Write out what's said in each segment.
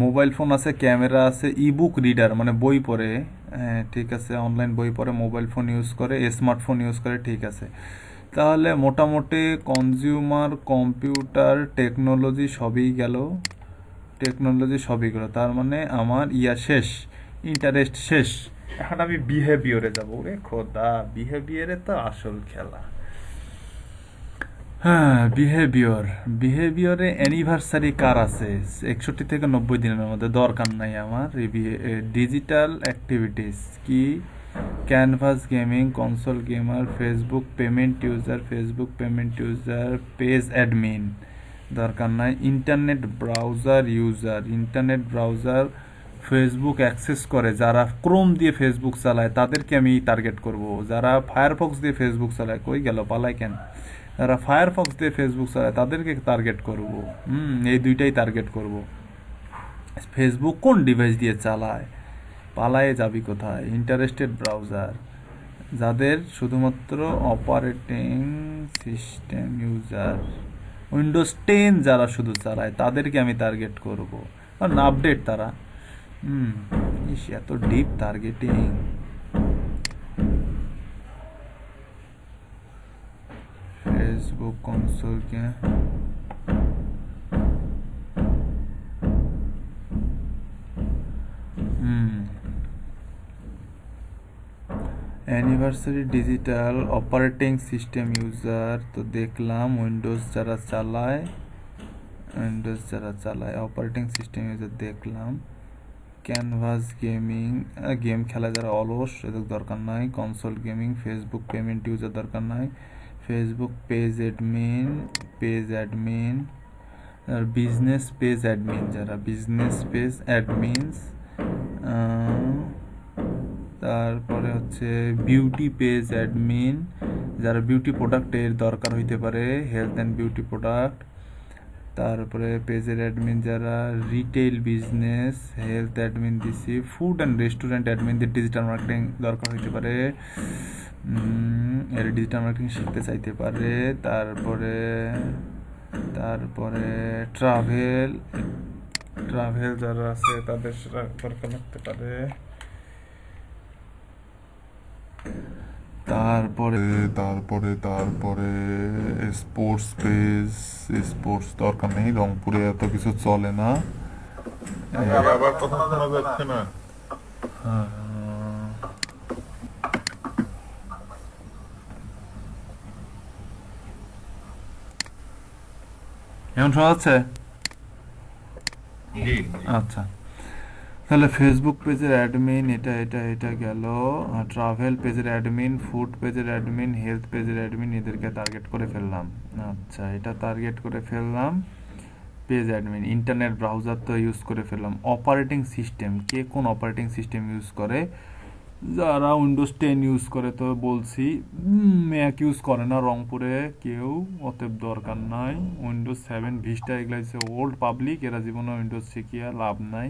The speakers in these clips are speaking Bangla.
মোবাইল ফোন আছে, ক্যামেরা আছে, ইবুক রিডার মানে বই পড়ে। হ্যাঁ ঠিক আছে, অনলাইন বই পড়ে, মোবাইল ফোন ইউজ করে, স্মার্টফোন ইউজ করে, ঠিক আছে। তাহলে মোটামুটি কনজিউমার, কম্পিউটার, টেকনোলজি সবই গেল। টেকনোলজি সবই গেল, তার মানে আমার শেষ, ইন্টারেস্ট শেষ। এখন আমি বিহেভিয়রে যাবো, রে খোদা, বিহেভিয়রে তো আসল খেলা। হ্যাঁ, বিহেভিয়র। বিহেভিয়রে অ্যানিভার্সারি কার আছে 61 থেকে 90 দিনের মধ্যে? দরকার নাই আমার। ডিজিটাল অ্যাক্টিভিটিস কি? Canvas gaming, console gamer, Facebook payment user, Facebook payment user, page admin. দরকার নাই। Internet browser user, internet browser Facebook access করে যারা ক্রোম দিয়ে ফেসবুক চালায় তাদেরকে আমি টার্গেট করব। যারা ফায়ারফক্স দিয়ে ফেসবুক চালায়, কই গেল, পালায় কেন? যারা ফায়ারফক্স দিয়ে ফেসবুক চালায় তাদেরকে টার্গেট করব। এই দুইটাই টার্গেট করব। ফেসবুক কোন ডিভাইস দিয়ে চালায়, পালায়ে যাবি কোথায়? ইন্টারেস্টেড ব্রাউজার যাদের শুধুমাত্র অপারেটিং সিস্টেম ইউজার, উইন্ডোজ 10 যারা শুধু চালায় তাদেরকে আমি টার্গেট করব। কারণ আপডেট তারা। হুম, এত ডিপ টার্গেটিং। ফেসবুক কনসোলকে হুম anniversary digital operating system user তো দেখলাম, উইন্ডোজ যারা চালায় অপারেটিং সিস্টেম ইউজার দেখলাম। ক্যানভাস গেমিং, গেম খেলা যারা অলস, এদের দরকার নাই। Console gaming, Facebook payment user দরকার নাই। ফেসবুক পেজ অ্যাডমিন আর বিজনেস পেজ অ্যাডমিন, যারা বিজনেস পেজ অ্যাডমিনস। তারপরে হচ্ছে বিউটি পেজ অ্যাডমিন, যারা বিউটি প্রোডাক্টের দরকার হইতে পারে, হেলথ অ্যান্ড বিউটি প্রোডাক্ট। তারপরে পেজের অ্যাডমিন যারা রিটেল বিজনেস, হেলথ অ্যাডমিন দিছি। ফুড অ্যান্ড রেস্টুরেন্ট অ্যাডমিনদের ডিজিটাল মার্কেটিং দরকার হইতে পারে, এর ডিজিটাল মার্কেটিং শিখতে চাইতে পারে। তারপরে তারপরে ট্রাভেল ট্রাভেল যারা আছে তাদের দরকার লাগতে পারে। তারপরে তারপরে স্পোর্টস পেজ, স্পোর্টস দরকার নেই, রংপুরে এত কিছু চলে না। আবার কথা শোনা যাচ্ছে না। এখন শোনা যাচ্ছে? জি জি। আচ্ছা, তাহলে ফেসবুক পেজের অ্যাডমিন এটা গেল। ট্রাভেল পেজের অ্যাডমিন, ফুড পেজের অ্যাডমিন, হেলথ পেজের অ্যাডমিন, এদেরকে টার্গেট করে ফেললাম। আচ্ছা, এটা টার্গেট করে ফেললাম। পেজ অ্যাডমিন, ইন্টারনেট ব্রাউজার তো ইউজ করে ফেললাম। অপারেটিং সিস্টেম, কে কোন অপারেটিং সিস্টেম ইউজ করে? যারা উইন্ডোজ 10 ইউজ করে তো বলছি, ম্যাক ইউজ করে না রংপুরে কেউ, অতএব দরকার নাই। উইন্ডোজ 7 ভিস্টা এগুলো হচ্ছে ওল্ড পাবলিক, এরা জীবনে উইন্ডোজ শিখিয়া লাভ নাই।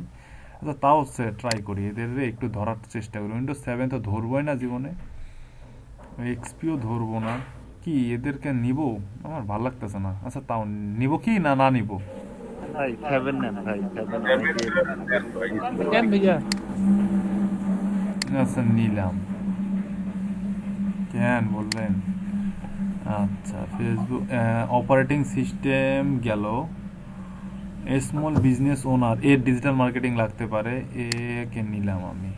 আচ্ছা, তাও হচ্ছে ট্রাই করি, এদের একটু ধরার চেষ্টা করি। উইন্ডোজ 7 তো ধরবোই না জীবনে, এক্সপিও ধরবো না। কি এদেরকে নিব? আমার ভাল লাগতেছে না। আচ্ছা, তাও নিব কি না না নিব? ভাই সেভেন নেন ভাই, সেভেন সেভেন অনেকেই নেন ভাই। কেন ভাইয়া? আচ্ছা, নিলাম। কেন বললেন? আচ্ছা, ফেসবুক অপারেটিং সিস্টেম গেল। স্মল বিজনেস ওনার, এর ডিজিটাল মার্কেটিং লাগতে পারে, একে নিলাম আমি।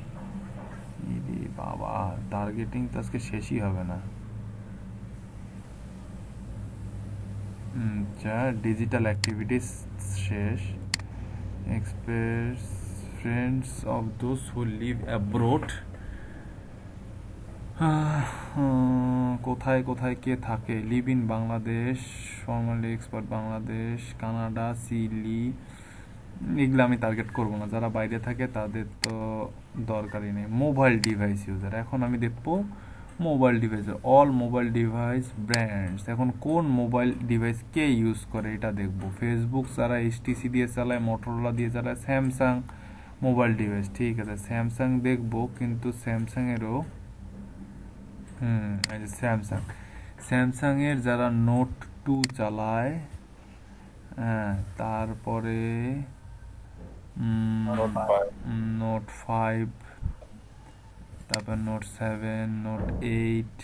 ইরে বাবা, টার্গেটিং তো আজকে শেষই হবে না। আচ্ছা, ডিজিটাল অ্যাক্টিভিটিস শেষ। Express friends of those who live abroad, কোথায় কোথায় কে থাকে? Live in Bangladesh, formally expert Bangladesh, Canada, Chile, এগুলো আমি টার্গেট করবো না। যারা বাইরে থাকে তাদের তো দরকারই নেই। মোবাইল ডিভাইস ইউজার, এখন আমি দেখবো মোবাইল ডিভাইসের অল মোবাইল ডিভাইস ব্র্যান্ডস, এখন কোন মোবাইল ডিভাইস কে ইউজ করে এটা দেখবো। ফেসবুক যারা এইচটিসি দিয়ে চালায়, মোটরোলা দিয়ে চালায়, স্যামসাং মোবাইল ডিভাইস, ঠিক আছে স্যামসাং দেখবো, কিন্তু স্যামসাংয়েরও এই যে স্যামসাংয়ের যারা নোট 2 চালায়, হ্যাঁ, তারপরে নোট 5 নোট 5, তারপর নোট 7, নোট 8,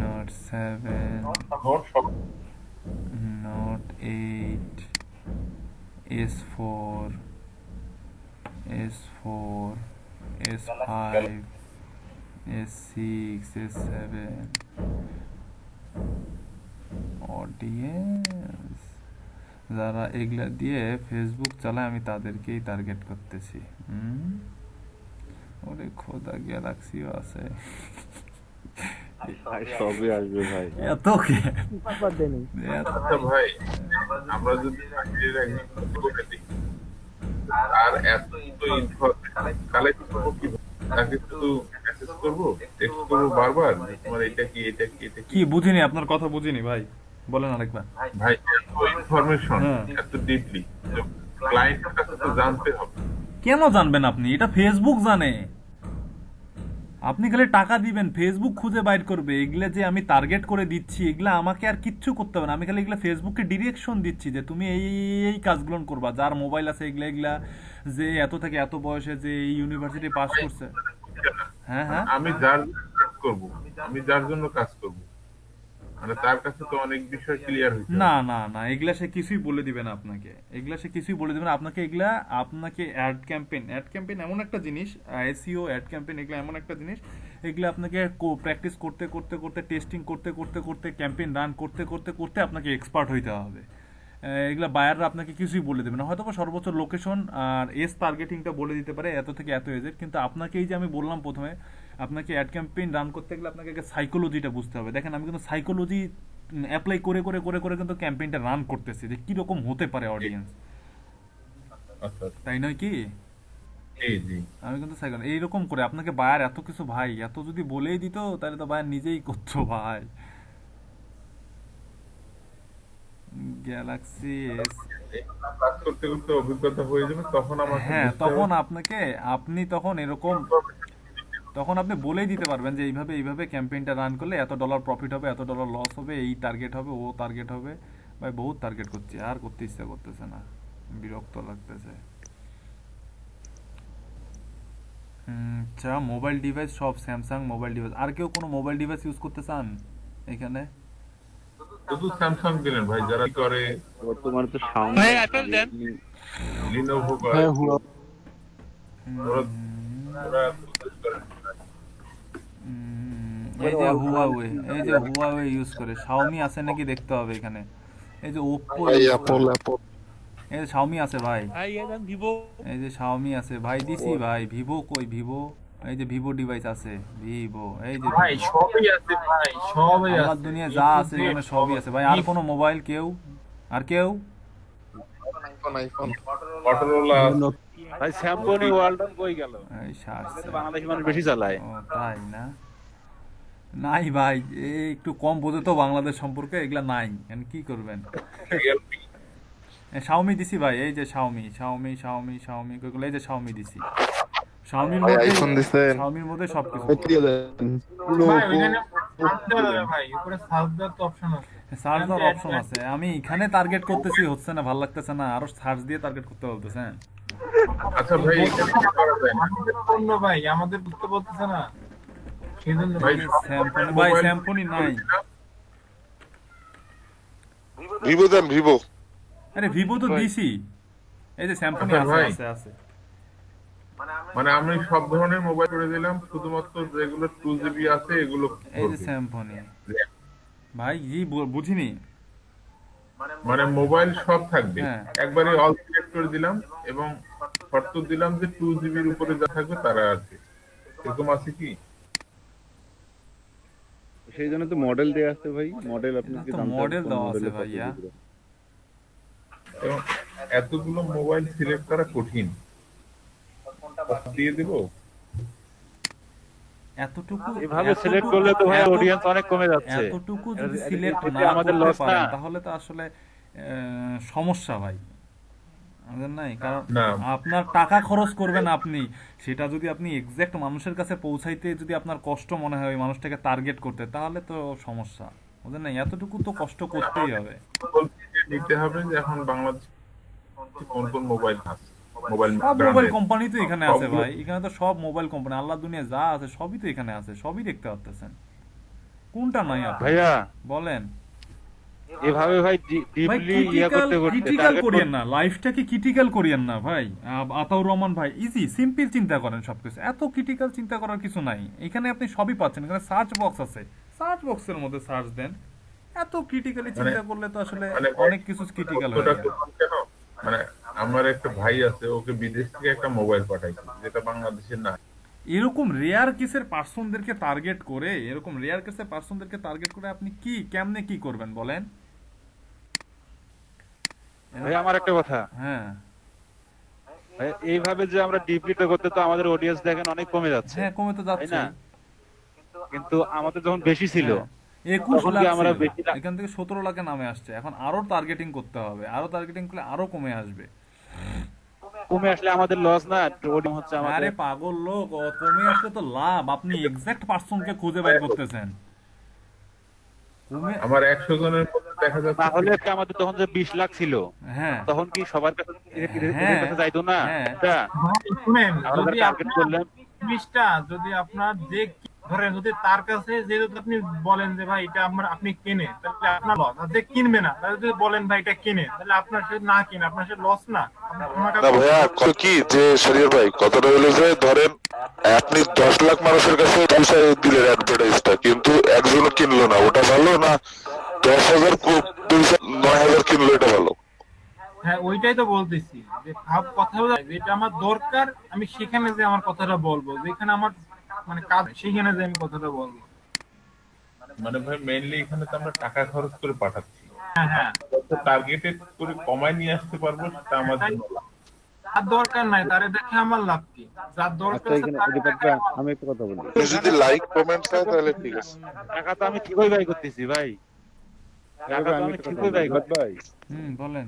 নোট 7, নোট সব note 8, S4, S4, S5, S6, S7, audience যারা এগুলা দিয়ে ফেসবুক চালায় আমি তাদেরকেই টার্গেট করতেছি। ওরে খোদা, গ্যালাক্সিও আছে। ভাই সবই আসবে ভাই। এত কে আচ্ছা ভাই, আমরা যদি চাকরির একজন করে দিই আর এত কালেক্ট করবো কি, তাকে শুধু মেসেজ করবো, টেক্সট করবো বারবার যে তোমার এটা কি এটা কি এটা কি বুঝিনি, আপনার কথা বুঝিনি ভাই, বলেন আরেকবার। ভাই এত ইনফরমেশন হ্যাঁ। এত ডিপলি ক্লায়েন্টের কাছে তো জানতে হবে। কেন জানবেন আপনি? এটা ফেসবুক জানে। আপনি খালি টাকা দিবেন, ফেসবুক খুঁজে বাইর করবে। এগুলা যে আমি টার্গেট করে দিচ্ছি, এগুলা আমাকে আর কিচ্ছু করতে হবে না। আমি খালি এগুলা ফেসবুককে ডিরেকশন দিচ্ছি যে তুমি এই কাজগুলো করবা। যার মোবাইল আছে এগুলা এগুলা, যে এত থেকে এত বয়সে, যে এই ইউনিভার্সিটি পাস করছে। হ্যাঁ হ্যাঁ, আমি যার জন্য কাজ করবো, আমি যার জন্য কাজ করবো, মানে তার কাছে তো অনেক বিষয় ক্লিয়ার হইতে না হবে। না না, এগুলা সে কিছুই বলে দিবে না আপনাকে। এগুলা সে কিছুই বলে দিবে না আপনাকে। এগুলা আপনাকে অ্যাড ক্যাম্পেইন এমন একটা জিনিস, এসইও অ্যাড ক্যাম্পেইন এগুলা এমন একটা জিনিস, এগুলা আপনাকে প্র্যাকটিস করতে করতে করতে, টেস্টিং করতে করতে করতে, ক্যাম্পেইন রান করতে করতে করতে আপনাকে এক্সপার্ট হইতে হবে। এগুলা বায়াররা আপনাকে কিছুই বলে দেবে না। হয়তো বা সর্বোচ্চ লোকেশন আর এজ টার্গেটিংটা বলে দিতে পারে, এত থেকে এত এজের। কিন্তু আপনাকে এই যে আমি বললাম প্রথমে, আপনাকে অ্যাড ক্যাম্পেইন রান করতে গেলে আপনাকে সাইকোলজিটা বুঝতে হবে। দেখেন, আমি কিন্তু সাইকোলজি অ্যাপ্লাই করে করে করে করে কিন্তু ক্যাম্পেইনটা রান করতেছি, যে কিরকম হতে পারে অডিয়েন্স, আচ্ছা তাই নয় কি? জি জি। আমি কিন্তু সাইকোলজি এইরকম করে আপনাকে বায়ার এত কিছু, ভাই এত যদি বলেই দিত তাহলে তো বায়ার নিজেই করতো ভাই। গ্যালাক্সি এস, কাজ করতে করতে অভিজ্ঞতা হয়ে যাবে, তখন আমাকে হ্যাঁ, বুঝতে তখন হবে। আপনাকে, আপনি তখন এরকম, তখন আপনি বলেই দিতে পারবেন যে এইভাবে এইভাবে ক্যাম্পেইনটা রান করলে এত ডলার প্রফিট হবে, এত ডলার লস হবে, এই টার্গেট হবে, ও টার্গেট হবে। ভাই বহুত টার্গেট করছি, আর করতে ইচ্ছা করতেছে না, বিরক্ত লাগতেছে। আচ্ছা, মোবাইল ডিভাইস সব স্যামসাং মোবাইল ডিভাইস। আর কেউ কোনো মোবাইল ডিভাইস ইউজ করতে চান এখানে? শুধু স্যামসাং দিলেন ভাই, যারা কি করে বর্তমানে তো সাউন্ড লিনোভো করে, ওরা ওরা purchase করে। এই যে হুয়াওয়ে, এই যে হুয়াওয়ে ইউজ করে। শাওমি আছে নাকি দেখতে হবে এখানে। এই যে ওপ্পো, এই যে শাওমি আছে ভাই, এই যে শাওমি আছে ভাই, দিছি ভাই। ভিভো কই? ভিভো, এই যে ভিভো ডিভাইস আছে, ভিভো, এই যে ভাই Vivo। সবই আছে ভাই, সবই আমার আছে। দুনিয়া যা আছে এখানে সবই আছে ভাই। আর কোনো মোবাইল কেউ? আর কেউ? মটোরোলা ভাই স্যামসং ওয়ালটন কই গেল? এই সারছে। বাংলাদেশি মানুষ বেশি চালায়। ও তাই না? নাই ভাই, এই একটু কম বোঝে তো বাংলাদেশ সম্পর্কে, এগুলা নাই। এখন কি করবেন? রিয়েলমি শাওমি দিছি ভাই, এই যে শাওমি শাওমি শাওমি শাওমি কইগুলো, এই যে শাওমি দিছি। শাওমির ভাই মধ্যে, আইফোন দিছেন, শাওমির মধ্যে সবকিছু। দিয়ে দেন। ভাই ওখানে সার্চ দেওয়া যাবে ভাই, উপরে সার্চ দেওয়ার তো অপশন আছে। সার্চ দেওয়ার অপশন আছে। আমি এখানে টার্গেট করতেছি, হচ্ছে না, ভালো লাগতেছে না, আরো সার্চ দিয়ে টার্গেট করতে বলতেছেন। আচ্ছা ভাই, এখানে কি করা যায় না? আমাদের পণ্য ভাই, আমাদের বুঝতে বলতেছে না, সেই জন্য ভাই স্যামসং ভাই, মোবাইল স্যামসংই নাই। ভিভো দেন, ভিভো। আরে ভিভো তো দিছি, এই যে স্যামসংই আচ্ছা আছে ভাই। আছে আছে। মানে আমি সব ধরনের মোবাইল করে দিলাম, শুধুমাত্র যেগুলো 2GB আছে এগুলো এই যে ধরবে। স্যামসংই ভাই, জি বুঝিনি। মানে মোবাইল সব থাকবে, হ্যাঁ। একবারে অল সিলেক্ট করে দিলাম এবং শর্ত দিলাম যে 2GB উপরে যা থাকবে তারা আছে, এরকম আছে কি? সেই জন্য তো মডেল দেয়া আছে ভাই, মডেল আপনি এটা কি তো দাম মডেল দেওয়া আছে ভাইয়া। এবং এতগুলো মোবাইল সিলেক্ট করা কঠিন, দিয়ে দিব। এতটুকু এভাবে সিলেক্ট করলে তো ভাই অডিয়েন্স অনেক কমে যাচ্ছে। এতটুকু যদি এটা- সিলেক্ট এটা না আমাদের করতে লস না। পারেন তাহলে তো আসলে সমস্যা ভাই, আমাদের নাই। কারণ না। আপনার টাকা খরচ করবেন আপনি, সেটা যদি আপনি এক্সাক্ট মানুষের কাছে পৌঁছাইতে যদি আপনার কষ্ট মনে হয় ওই মানুষটাকে টার্গেট করতে, তাহলে তো সমস্যা, বুঝলেন না? এতটুকু তো কষ্ট করতেই হবে। বলছি যে নিতে হবে যে এখন বাংলাদেশে কোন কোন মোবাইল আছে, মোবাইল সব মোবাইল ব্র্যান্ডের কোম্পানি তো এখানে আছে সবগুলো- ভাই, এখানে তো সব মোবাইল কোম্পানি আল্লাহ দুনিয়া যা আছে সবই তো এখানে আছে, সবই দেখতে পাচ্ছেন, কোনটা নাই আপনি ভাইয়া বলেন। এভাবে ভাই ভাই ডিপলি ইয়া করতে করতে ক্রিটিক্যাল target করিয়েন না, লাইফটাকে ক্রিটিক্যাল করিয়েন না ভাই। আতাউর রহমান ভাই ইজি সিম্পল চিন্তা করেন সবকিছু, এত ক্রিটিক্যাল চিন্তা করার কিছু নাই, এখানে আপনি সবই পাচ্ছেন, এখানে সার্চ বক্স আছে, সার্চ বক্সের মধ্যে সার্চ দেন, এত ক্রিটিক্যালি চিন্তা করলে তো আসলে মানে অনেক কিছু ক্রিটিক্যাল হয়ে কষ্টটা যায়। করলাম কেন? মানে আমার একটা ভাই আছে, ওকে বিদেশ থেকে একটা মোবাইল পাঠাইছে যেটা বাংলাদেশের না। এরকম রেয়ার কেসের পার্সনদেরকে টার্গেট করে, এরকম রেয়ার কেসের পার্সনদেরকে টার্গেট করে আপনি কি কেমনে কি করবেন বলেন? ভাই আমার একটা কথা, হ্যাঁ ভাই এইভাবে যে আমরা ডিপলিটা করতে তো আমাদের অডিয়েন্স দেখেন অনেক কমে যাচ্ছে, হ্যাঁ কমে তো তাই যাচ্ছে। না? কিন্তু আমাদের যখন বেশি ছিল 21 তখন লাখ কি আমরা ছিল, বেশি লাখ- এখান থেকে 17 লাখে নামে আসছে, এখন আরো টার্গেটিং করতে হবে, আরো টার্গেটিং করলে আরো কমে আসবে। কমে আসলে আমাদের লস না, অডিয়েন্স হচ্ছে আরে আমাদের। পাগল লোক, ও কমে আসলে তো লাভ, আপনি এক্সাক্ট পার্সনকে খুঁজে বের করতেছেন। কমে আমার 100 জনের মধ্যে দেখা যাচ্ছে তাহলে কি আমাদের তখন যে 20 লাখ ছিল হ্যাঁ তখন কি সবার কাছে এদের হ্যাঁ, কাছে যাইতো না? হ্যাঁ। এটা ভাই শুনেন, আমরা যদি টার্গেট আপনার করলাম। জিনিসটা যদি আপনার যে ধরেন যদি তার কাছে যে যদি আপনি বলেন যে ভাই এটা আপনি কিনে, তাহলে আপনার লস। আর যে কিনবে না তাহলে যদি বলেন ভাই এটা কিনে, তাহলে আপনার সে না কিনে আপনার সে লস না। আমার না কাছে ভাইয়া কত কি যে শরীর ভাই কথাটা হলো যে ধরেন আপনি 10 লাখ মানুষের কাছে পয়সা দিলেন অ্যাডভার্টাইজটা, কিন্তু একজনও কিনলো না, ওটা ভালো না 10,000 9,000 কিনলো এটা ভালো? হ্যাঁ ওইটাই তো বলতেছি যে কথা হলো যেটা আমার দরকার আমি সেখানে যে আমার কথাটা বলবো, যেখানে আমার মানে কাজ সেখানে যে আমি কথাটা বলবো। মানে ভাই মেইনলি এখানে তো আমরা টাকা খরচ করে পাঠাচ্ছি, হ্যাঁ হ্যাঁ, টার্গেটেড করে কমায় নিয়ে আসতে পারবো সেটা আমার জন্য লাভ। যার দরকার নাই তারে দেখে আমার লাভ কি? যার দরকার আচ্ছা আছে এখানে তারে রিপাত দেখে ভাই, আমার- আমি একটা কথা বলি, আপনি যদি লাইক কমেন্ট চায় তাহলে ঠিক আছে। টাকা তো আমি ঠিকই ব্যয় করতেছি ভাই, টাকা তো আমি ঠিকই ব্যয় করতেছি। বলেন।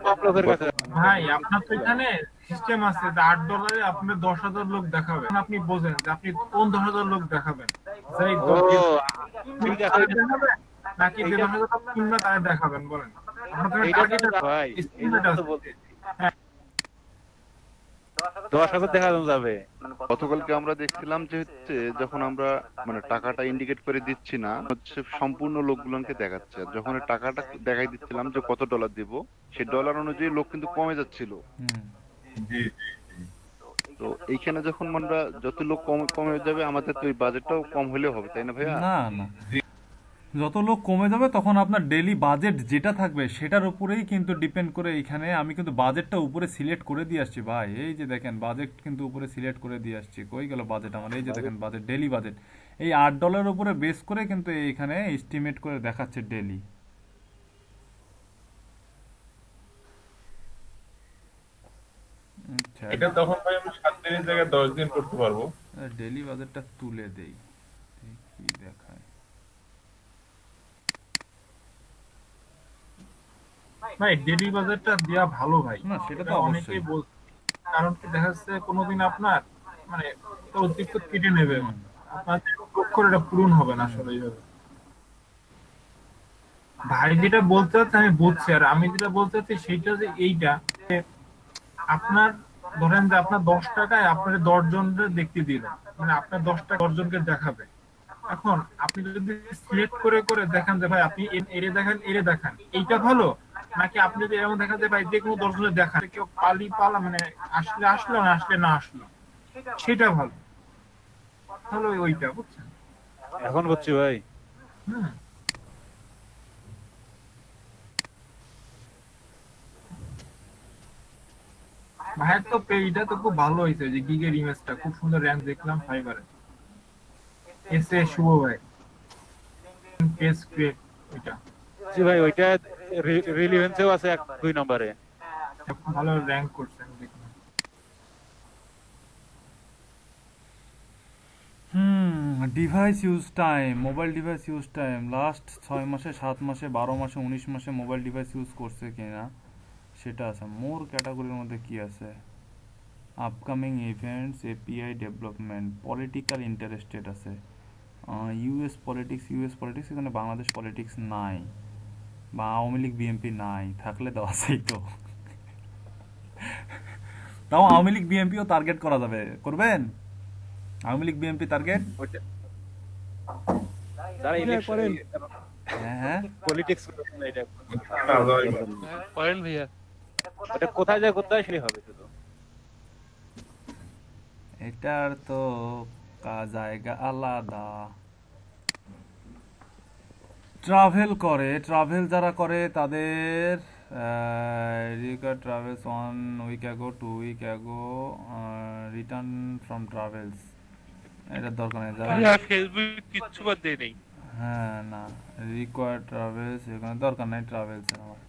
সব লোকের কাছে ভাই আপনার তো এখানে সিস্টেম আছে যে $8 আপনি 10,000 লোক দেখাবেন, আপনি বোঝেন যে আপনি কোন 10,000 লোক দেখাবেন, যেই ও 10,000 ঠিক আছে, তারে দেখাবেন নাকি যে 10,000 কিনবে তারে দেখাবেন বলেন? আপনার এইটা টার্গেট তো ভাই, estimate এইটা তো আছে। বলতেছি। 10,000 দেখানো যাবে। গতকালকে আমরা দেখছিলাম যে হচ্ছে যখন আমরা মানে টাকাটা ইন্ডিকেট করে দিচ্ছি না, হচ্ছে সম্পূর্ণ লোকগুলোকে দেখাচ্ছে, আর যখন এই টাকাটা দেখাই দিচ্ছিলাম যে কত ডলার দিব, সেই ডলার অনুযায়ী লোক কিন্তু কমে যাচ্ছিল। হুম। জি তো এইখানে যখন আমরা যত লোক কমে যাবে, আমাদের তো ওই বাজেটটাও কম হলেও হবে, তাই না ভাইয়া? না না, যত লোক কমে যাবে তখন আপনার ডেইলি বাজেট যেটা থাকবে সেটার উপরেই কিন্তু ডিপেন্ড করে। এখানে আমি কিন্তু বাজেটটা উপরে সিলেক্ট করে দিয়ে আসছি ভাই, এই যে দেখেন বাজেট কিন্তু উপরে সিলেক্ট করে দিয়ে আসছি, কই গেল বাজেট আমার, এই যে দেখেন বাজেট, ডেইলি বাজেট এই $8 উপরে বেস করে কিন্তু এখানে এস্টিমেট করে দেখাচ্ছে ডেইলি। আচ্ছা, এটা তখন ভাই আমি 7 দিনের জায়গায় 10 দিন করতে পারবো। ডেইলি বাজেটটা তুলে দেই, কি দেখায়। ভাই ডেলি বাজারটা দেওয়া ভালো ভাই, না, সেটা তো এটা অবশ্যই। অনেকেই বলছে। কারণ কি দেখা যাচ্ছে কোনোদিন আপনার মানে একটা অতিরিক্ত কেটে নেবে, হুম। আপনার যে লক্ষ্য এটা পূরণ হবে না আসলে এইভাবে। ভাই যেটা বলতে চাচ্ছে আমি বুঝছি, আর আমি যেটা বলতে চাচ্ছি সেইটা যে এইটা যে আপনার ধরেন যে আপনার 10 টাকায় আপনার 10 জনকে দেখতে দিল, মানে আপনার 10 টাকা 10 জনকে দেখাবে। এখন আপনি যদি সিলেক্ট করে করে দেখান যে ভাই আপনি এরে দেখান এরে দেখান এইটা ভালো, নাকি আপনি যদি এরকম দেখান যে ভাই যে কোনো 10 জনের দেখান, কেউ পালা মানে আসলে আসলো না আসলে না আসলো, সেটা ভালো। তাহলে ওইটা বুঝছেন? এখন বুঝছি ভাই। হুম। ভাইয়ের তো পেজটা তো খুব ভালো হয়েছে, যে গিগের ইমেজটা খুব সুন্দর, র্যাঙ্ক দেখলাম ফাইবারে। এসে শুভ ভাই পেজ ক্রিয়েট ওইটা জি ভাই, ওইটা রিলিভেন্সেও আছে 2 নম্বরে। খুব ভালো র্যাঙ্ক করছে আমি দেখলাম। Device use time, mobile device use time last 6 মাসে, 7 মাসে, 12 মাসে, 19 মাসে মোবাইল ডিভাইস ইউজ করছে কিনা সেটা আছে। মোর ক্যাটাগরির মধ্যে কি আছে? Upcoming events, API development, political interested আছে, ইউএস পলিটিক্স এখানে বাংলাদেশ পলিটিক্স নাই, বা আওয়ামী লীগ বিএনপি নাই, থাকলে তো আছেই তো। তাও আওয়ামী লীগ বিএনপিও টার্গেট করা যাবে, করবেন আওয়ামী লীগ বিএনপি টার্গেট? যারা ইলেকশন হ্যাঁ হ্যাঁ পলিটিক্স করেন এটা করেন ভাইয়া। এটা কোথায় যায় করতে হয় সেটাই হবে শুধু। এটার তো জায়গা আলাদা। ট্রাভেল যারা করে তাদের record travels 1 week ago 2 week ago return from travels, এটা দরকার নেই যারা ভাইয়া ফেসবুক কিচ্ছু বাদ দেয় নেই। হ্যাঁ না রিকোয়ার্ড ট্রাভেলস এখানে দরকার নাই ট্রাভেলস আমার।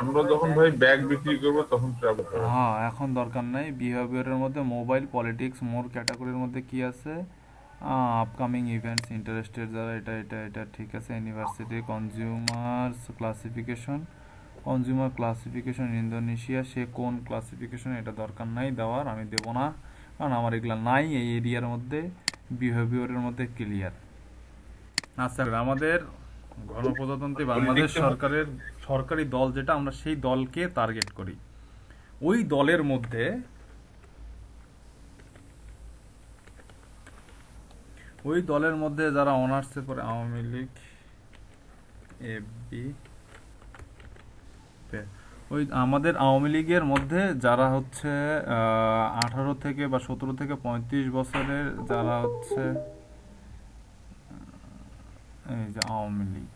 আমরা যখন ভাই ব্যাগ বিক্রি করবো তখন ট্রাভেল করবো। হ্যাঁ এখন দরকার নাই। বিহেভিয়ারের মধ্যে মোবাইল, পলিটিক্স, মোর ক্যাটাগরির মধ্যে কি আছে? আপকামিং ইভেন্টস, ইন্টারেস্টেড যারা এটা এটা এটা ঠিক আছে। ইউনিভার্সিটি, কনজিউমার ক্লাসিফিকেশন ইন্দোনেশিয়া, সে কোন ক্লাসিফিকেশন এটা দরকার নাই দেওয়ার, আমি দেবো না কারণ আমার এগুলা নাই এই এরিয়ার মধ্যে। বিহেভিয়ারের মধ্যে ক্লিয়ার। আচ্ছা আমাদের গণপ্রজাতন্ত্রী বাংলাদেশ সরকারের সরকারি দল যেটা, আমরা সেই দলকে টার্গেট করি। ওই দলের মধ্যে যারা অনার্সে পড়ে, আওয়ামী লীগ এফবি, ওই আমাদের আওয়ামী লীগের মধ্যে যারা হচ্ছে 18 থেকে বা 17 থেকে 35 বছরের যারা হচ্ছে এই যে আওয়ামী লীগ,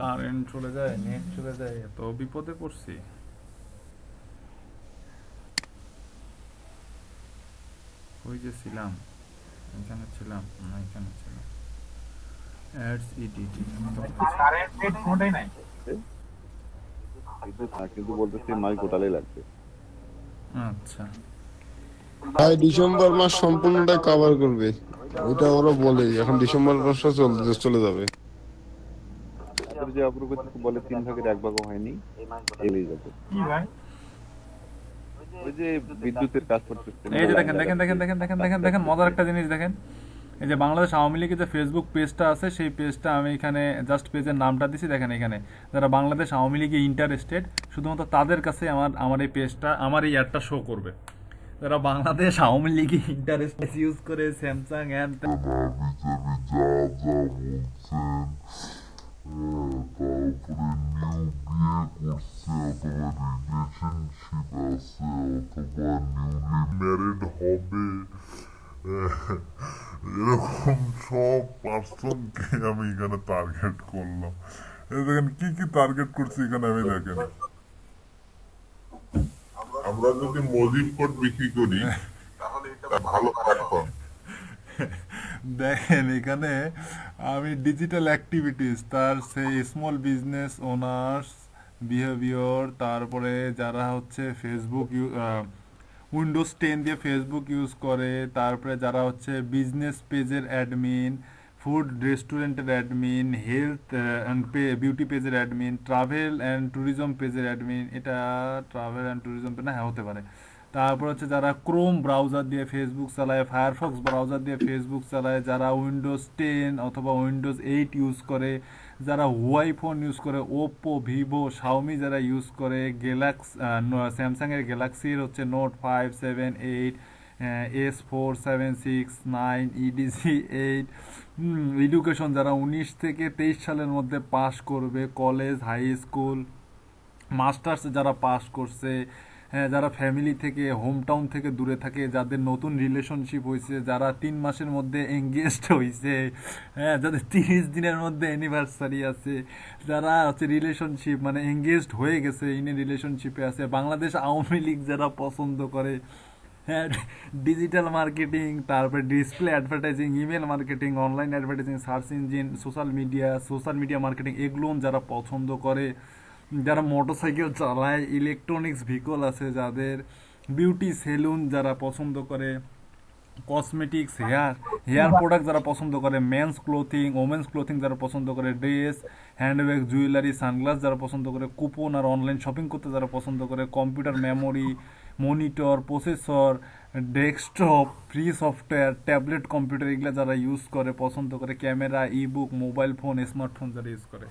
কারেন্ট চলে যায়, নেট চলে যায়, এত বিপদে পড়ছি। ওই যে ছিলাম, এখানে ছিলাম না, এখানে ছিলাম অ্যাডস ইডিটি কারেন্ট নেট কোনটাই নাই। কিন্তু বলতেছি মাই গোটালেই লাগবে। আচ্ছা ভাই ডিসেম্বর মাস সম্পূর্ণটা কভার করবে, ওইটা ওরা বলে এখন ডিসেম্বর মাসটা চলে যাবে। আমাদের যে অপরূপ বলে 3 ভাগের 1 ভাগও হয়নি, এলেই যাবে। কি ভাই? ওই যে বিদ্যুতের কাজ করতেছে, এই যে দেখেন দেখেন দেখেন দেখেন দেখেন দেখেন দেখেন মজার একটা জিনিস দেখেন। এই যে বাংলাদেশ আওয়ামী লীগের যে ফেসবুক পেজটা আছে, সেই পেজটা আমি এখানে জাস্ট পেজের নামটা দিছি। দেখেন এখানে যারা বাংলাদেশ আওয়ামী লীগে ইন্টারেস্টেড, শুধুমাত্র তাদের কাছে আমার এই পেজটা, আমার এই অ্যাডটা শো করবে। যারা বাংলাদেশ আওয়ামী লীগে ইন্টারেস্টেড ইউজ করে স্যামসাং অ্যান্ড ম্যারিড হবে এরকম সব পার্সনকে আমি এখানে টার্গেট করলাম। এই দেখেন কি কি টার্গেট করছি এখানে, আমি দেখেন আমরা যদি মজিব কোড বিক্রি করি তাহলে এটা ভালো প্ল্যাটফর্ম। দেখেন এখানে আমি ডিজিটাল অ্যাক্টিভিটিস, তার সেই স্মল বিজনেস ওনার্স বিহেভিয়ার, তারপরে যারা হচ্ছে ফেসবুক উইন্ডোজ 10 দিয়ে ফেসবুক ইউজ করে, তারপরে যারা হচ্ছে বিজনেস পেজের অ্যাডমিন, ফুড রেস্টুরেন্টের অ্যাডমিন, হেলথ অ্যান্ড বিউটি পেজের অ্যাডমিন, ট্রাভেল অ্যান্ড ট্যুরিজম পেজের অ্যাডমিন, এটা ট্রাভেল অ্যান্ড ট্যুরিজম না, হ্যাঁ হতে পারে। তারপর হচ্ছে যারা ক্রোম ব্রাউজার দিয়ে ফেসবুক চালায়, ফায়ারফক্স ব্রাউজার দিয়ে ফেসবুক চালায়, যারা উইন্ডোজ 10 অথবা উইন্ডোজ 8 ইউজ করে, যারা হুয়াই ফোন ইউজ করে, ওপ্পো, ভিভো, শাওমি যারা ইউজ করে, স্যামসাংয়ের গ্যালাক্সির হচ্ছে নোট 5, 7, 8, S4, 7, 6, 9, EDC 8, এডুকেশন যারা 19 থেকে 23 সালের মধ্যে পাস করবে, কলেজ, হাই স্কুল, মাস্টার্স যারা পাস করছে, হ্যাঁ যারা ফ্যামিলি থেকে, হোম টাউন থেকে দূরে থাকে, যাদের নতুন রিলেশনশিপ হয়েছে, যারা 3 মাসের মধ্যে এঙ্গেজড হয়েছে, হ্যাঁ যাদের 30 দিনের মধ্যে অ্যানিভার্সারি আছে, যারা হচ্ছে রিলেশনশিপ মানে এঙ্গেজড হয়ে গেছে, ইনি রিলেশনশিপে আছে, বাংলাদেশ আওয়ামী লীগ যারা পছন্দ করে, হ্যাঁ ডিজিটাল মার্কেটিং, তারপরে display advertising, email marketing, online advertising, search engine, social media marketing, এগুলো যারা পছন্দ করে, যারা মোটরসাইকেল চালায়, ইলেকট্রনিক্স ভেহিকল আছে যাদের, বিউটি সেলুন যারা পছন্দ করে, কসমেটিক্স, হেয়ার প্রোডাক্ট যারা পছন্দ করে, মেন্স ক্লোথিং, ওমেন্স ক্লোথিং যারা পছন্দ করে, ড্রেস, হ্যান্ডব্যাগ, জুয়েলারি, সানগ্লাস যারা পছন্দ করে, কুপন আর অনলাইন শপিং করতে যারা পছন্দ করে, computer memory, monitor, processor, desktop, free software, tablet computer এগুলো যারা ইউজ করে পছন্দ করে, camera, ebook, mobile phone, smartphone যারা ইউজ করে।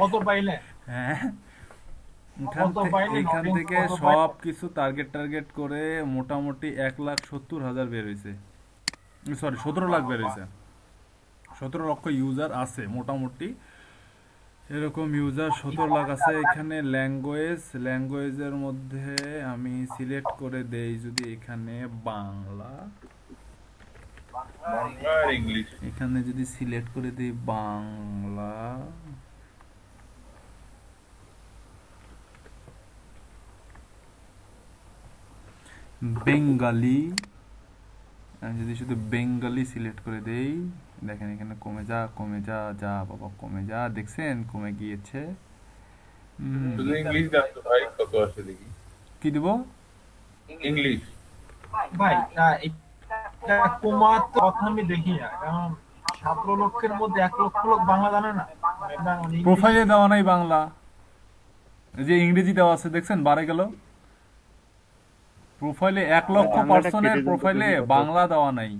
কত পাইলে? হ্যাঁ, পাইলেন? এখান Audience থেকে কত সব কিছু টার্গেট করে মোটামুটি 1,70,000 বের হয়েছে, সরি 17 লাখ বের হয়েছে। 17 লক্ষ ইউজার আছে মোটামুটি, এরকম ইউজার 17 লাখ আছে। এখানে ল্যাঙ্গুয়েজের মধ্যে আমি সিলেক্ট করে দেই যদি এখানে বাংলা, আর ইংলিশ। এখানে যদি সিলেক্ট করে দিই বাংলা, বেঙ্গলি, আমি যদি শুধু বেঙ্গলি সিলেক্ট করে দেই, দেখেন এখানে কমে যা যা বাবা কমে যা, দেখছেন কমে গিয়েছে। শুধু ইংলিশ দাও তো ভাই, কত আসে দেখি। কি দিব? ইংলিশ। ভাই এটা কমার কথা আমি দেখি না, কারণ 17 লক্ষের মধ্যে 1 লক্ষ লোক বাংলা জানে না। প্রোফাইলে দেওয়া নাই বাংলা, এই যে ইংরেজি দেওয়া আছে দেখছেন বাড়ে গেল। প্রোফাইলে 1 লক্ষ পার্সনের প্রোফাইলে বাংলা দেওয়া নাই,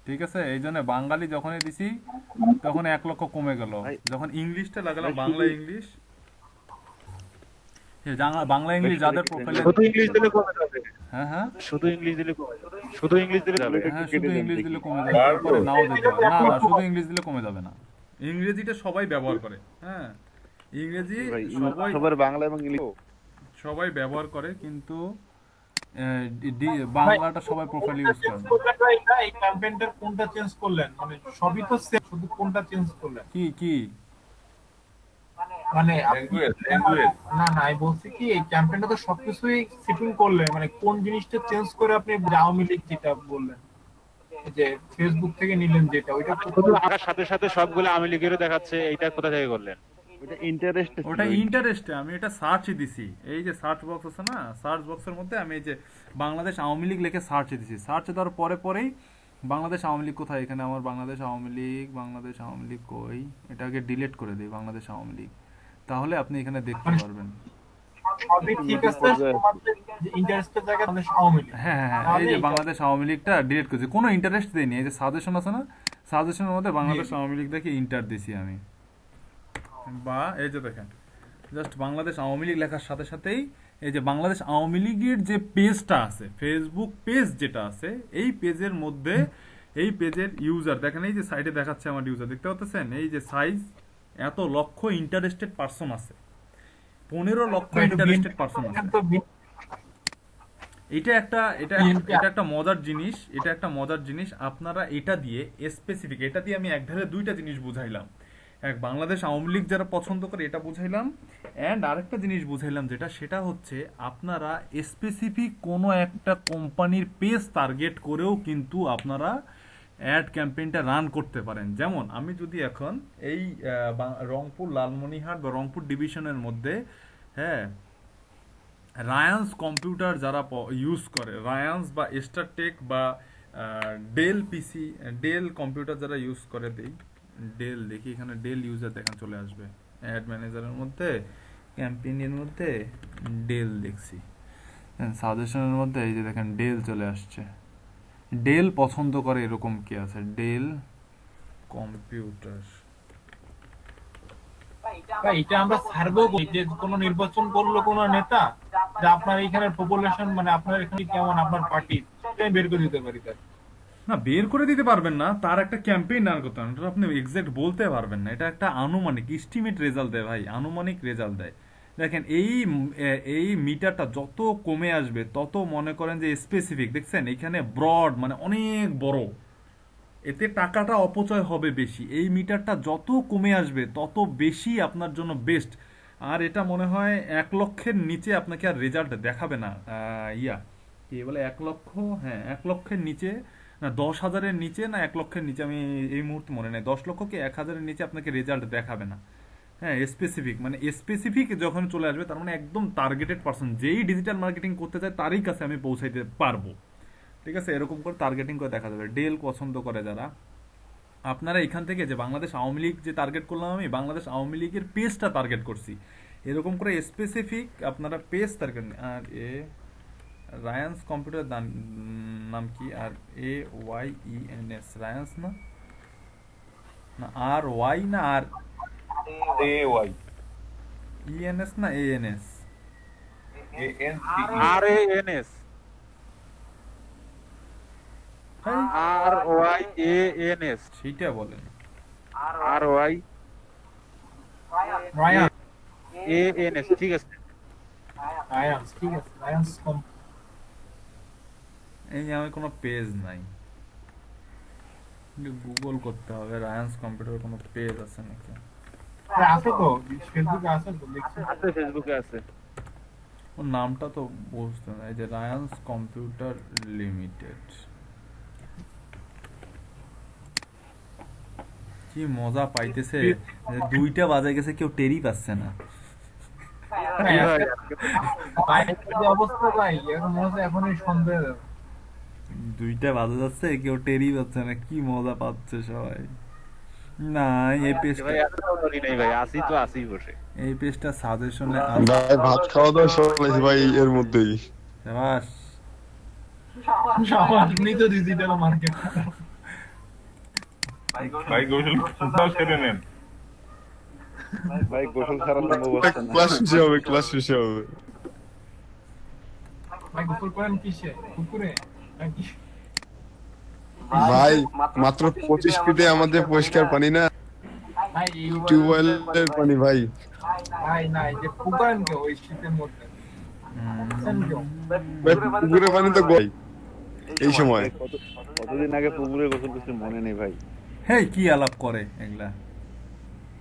ঠিক আছে? এই জন্য বাঙালি যখনই দিছি তখন 1 লক্ষ কমে গেল। যখন ইংলিশটা লাগালাম, বাংলা ইংলিশ, বাংলা ইংলিশ যাদের প্রোফাইলে, শুধু ইংলিশ দিলে কমে যাবে। হ্যাঁ শুধু ইংলিশ দিলে কমে যাবে। শুধু ইংলিশ দিলে যাবে। হ্যাঁ, শুধু ইংলিশ দিলে কমে যাবে, তারপরে নাও দিতে পারে। না, শুধু ইংলিশ দিলে কমে যাবে না। ইংরেজিটা সবাই ব্যবহার করে, হ্যাঁ, ইংরেজি সবার বাংলা এবং ইংলিশ সবাই ব্যবহার করে, কিন্তু বাংলাটা সবাই প্রোফাইল ইউজ করে না। এই ক্যাম্পেইনটার কোনটা চেঞ্জ করলেন? মানে সবই তো সেম, শুধু কোনটা চেঞ্জ করলেন? কি মানে ল্যাঙ্গুয়েজ। না আমি বলছি কি, এই ক্যাম্পেইনটা তো সবকিছুই সেটিং করলেন, মানে কোন জিনিসটা চেঞ্জ করে আপনি আওয়ামী লীগ যেটা বললেন, যে ফেসবুক থেকে নিলেন যেটা, ওইটা শুধু আগার সাথে সাথে সবগুলো আওয়ামী লীগেরও দেখাচ্ছে, এইটা কোথা থেকে করলেন? ওটা ইন্টারেস্ট ওটা ইন্টারেস্টে আমি এটা সার্চই দিছি। এই যে সার্চ বক্স আছে না, সার্চ বক্সের মধ্যে আমি এই যে বাংলাদেশ আওয়ামী লীগ লিখে সার্চে দিছি। সার্চে দেওয়ার পরেই বাংলাদেশ আওয়ামী লীগ কোথায়, এখানে আমার বাংলাদেশ আওয়ামী লীগ কই, এটাকে ডিলিট করে দিই বাংলাদেশ আওয়ামী লীগ, তাহলে আপনি এখানে দেখতে পারবেন। সবই ঠিক আছে, শুধুমাত্র যে ইন্টারেস্টের জায়গায় আমাদের আওয়ামী লীগ। হ্যাঁ, এই যে বাংলাদেশ আওয়ামী লীগটা ডিলিট করেছি, কোনো ইন্টারেস্ট দেয়নি। এই যে সাজেশন আছে না, সাজেশনের মধ্যে বাংলাদেশ আওয়ামী লীগ দেখে ইন্টার দিছি আমি, বা এই যে দেখেন জাস্ট বাংলাদেশ আওয়ামী লীগ লেখার সাথে সাথেই এই যে বাংলাদেশ আওয়ামী লীগের যে পেজটা আছে, ফেসবুক পেজ যেটা আছে, এই পেজের মধ্যে এই পেজের ইউজার দেখেন, এই যে সাইডে দেখাচ্ছে আমার ইউজার, দেখতে পাচ্ছেন এই যে সাইজ, এত লক্ষ ইন্টারেস্টেড পারসন আছে, 15 লক্ষ ইন্টারেস্টেড পারসন আছে। এটা একটা মজার জিনিস। আপনারা এটা দিয়ে স্পেসিফিক, এটা দিয়ে আমি একধারে দুইটা জিনিস বুঝাইলাম। এক, বাংলাদেশ আওয়ামী লীগ যারা পছন্দ করে এটা বুঝাইলাম, অ্যান্ড আরেকটা জিনিস বুঝাইলাম সেটা হচ্ছে আপনারা স্পেসিফিক কোনো একটা কোম্পানির পেজ টার্গেট করেও কিন্তু আপনারা অ্যাড ক্যাম্পেইনটা রান করতে পারেন। যেমন আমি যদি এখন এই রংপুর, লালমনিরহাট বা রংপুর ডিভিশনের মধ্যে, হ্যাঁ, রায়ান্স কম্পিউটার যারা ইউজ করে, রায়ান্স বা স্টারটেক বা ডেল কম্পিউটার যারা ইউজ করে, ডেল দেখি, এখানে ডেল ইউজার দেখেন চলে আসবে অ্যাড ম্যানেজারের মধ্যে, ক্যাম্পেইনের মধ্যে ডেল দেখছি, সাজেশনের মধ্যে এই যে দেখেন ডেল চলে আসছে। ডেল পছন্দ করে এরকম কি আছে, ডেল কম্পিউটার। এটা আমরা সার্ভে করি যে কোনো নির্বাচন করলো কোনো নেতা, যে আপনার এখানে পপুলেশন, মানে আপনার এখানে কেমন, আপনার পার্টি, সেটাই বের করে দিতে পারি। তার না, বের করে দিতে পারবেন না, তার একটা ক্যাম্পেইন রান করতে হবে, আপনি এক্সাক্ট বলতে পারবেন না। এটা একটা আনুমানিক এস্টিমেট রেজাল্ট দেয় ভাই, আনুমানিক রেজাল্ট দেয়। দেখেন এই মিটারটা যত কমে আসবে তত মনে করেন যে স্পেসিফিক, দেখছেন এখানে ব্রড মানে অনেক বড়, এতে টাকাটা অপচয় হবে বেশি। এই মিটারটা যত কমে আসবে তত বেশি আপনার জন্য বেস্ট। আর এটা মনে হয় 1 লক্ষের নিচে আপনাকে আর রেজাল্ট দেখাবে না, কি বলে 1 লক্ষ, হ্যাঁ 1 লক্ষের নিচে না, 10,000-এর নিচে না 1 লক্ষের নিচে, আমি এই মুহূর্তে মনে নেই, 10 লক্ষ কি 1,000-এর নিচে আপনাকে রেজাল্ট দেখাবে না। হ্যাঁ স্পেসিফিক, মানে স্পেসিফিক যখন চলে আসবে তার মানে একদম টার্গেটেড পারসন, যেই ডিজিটাল মার্কেটিং করতে চায় তারই কাছে আমি পৌঁছাইতে পারবো। ঠিক আছে, এরকম করে টার্গেটিং করে দেখা যাবে। ডেল পছন্দ করে যারা, আপনারা এখান থেকে যে বাংলাদেশ আওয়ামী লীগ যে টার্গেট করলাম, আমি বাংলাদেশ আওয়ামী লীগের পেজটা টার্গেট করছি, এরকম করে স্পেসিফিক আপনারা পেজ টার্গেট। আর এ রায়ান্স কম্পিউটার নাম কি? R A Y E N S, Ryans না, না আর ওয়াই না R A Y E N S না A N S? A N RANS RYANS সেইটা বলেন। RYANS, ঠিক আছে। রায়ান্স, ঠিক আছে, রায়ান্স এই যে আমি কোনো পেজ নাই, গুগল করতে হবে রায়ান্স কম্পিউটার কোনো পেজ আছে নাকি। আছে তো, ফেসবুকে আছে তো, দেখছি। আছে, ফেসবুকে আছে। ওর নামটা তো বুঝতে না, এই যে রায়ান্স কম্পিউটার লিমিটেড। কি মজা পাইতেছে, যে 2টা বাজে গেছে কেউ টেরই পাচ্ছে না। যে অবস্থা ভাই, এখন মনে হচ্ছে এখনই সন্ধ্যা। 2টা বাজে যাচ্ছে কেউ টেরই পাচ্ছে না, কি মজা পাচ্ছে সবাই। না এই পেজটা, ভাই এত ধরি নাই ভাই, আসি তো আসি বসে। এই পেজটা সাজেশনে ভাই ভাত খাওয়া দাওয়া চলেছে ভাই এর মধ্যেই। বাস আপনি তো ডিজিটাল মার্কেট। ভাই গোসল কোথাও সেরে নেন। ভাই গোসল ছাড়া সম্ভব হচ্ছে না। ক্লাস শেষে হবে, ক্লাস শেষে হবে। ভাই গোসল করেন কিসে? পুকুরে নাকি? ভাই মাত্র 25 ফিটে আমাদের পরিষ্কার পানি না, ভাই টিউবওয়েলের পানি ভাই। ভাই নাই যে পুকুরেন কে ওই শীতের মধ্যে? বুঝছেন কেউ? ভাই পুকুরের পানি তো গই এই সময়। কতদিন আগে পুকুরে গোসল করতে মনে নেই ভাই। হেই কি আলাপ করে এগুলা।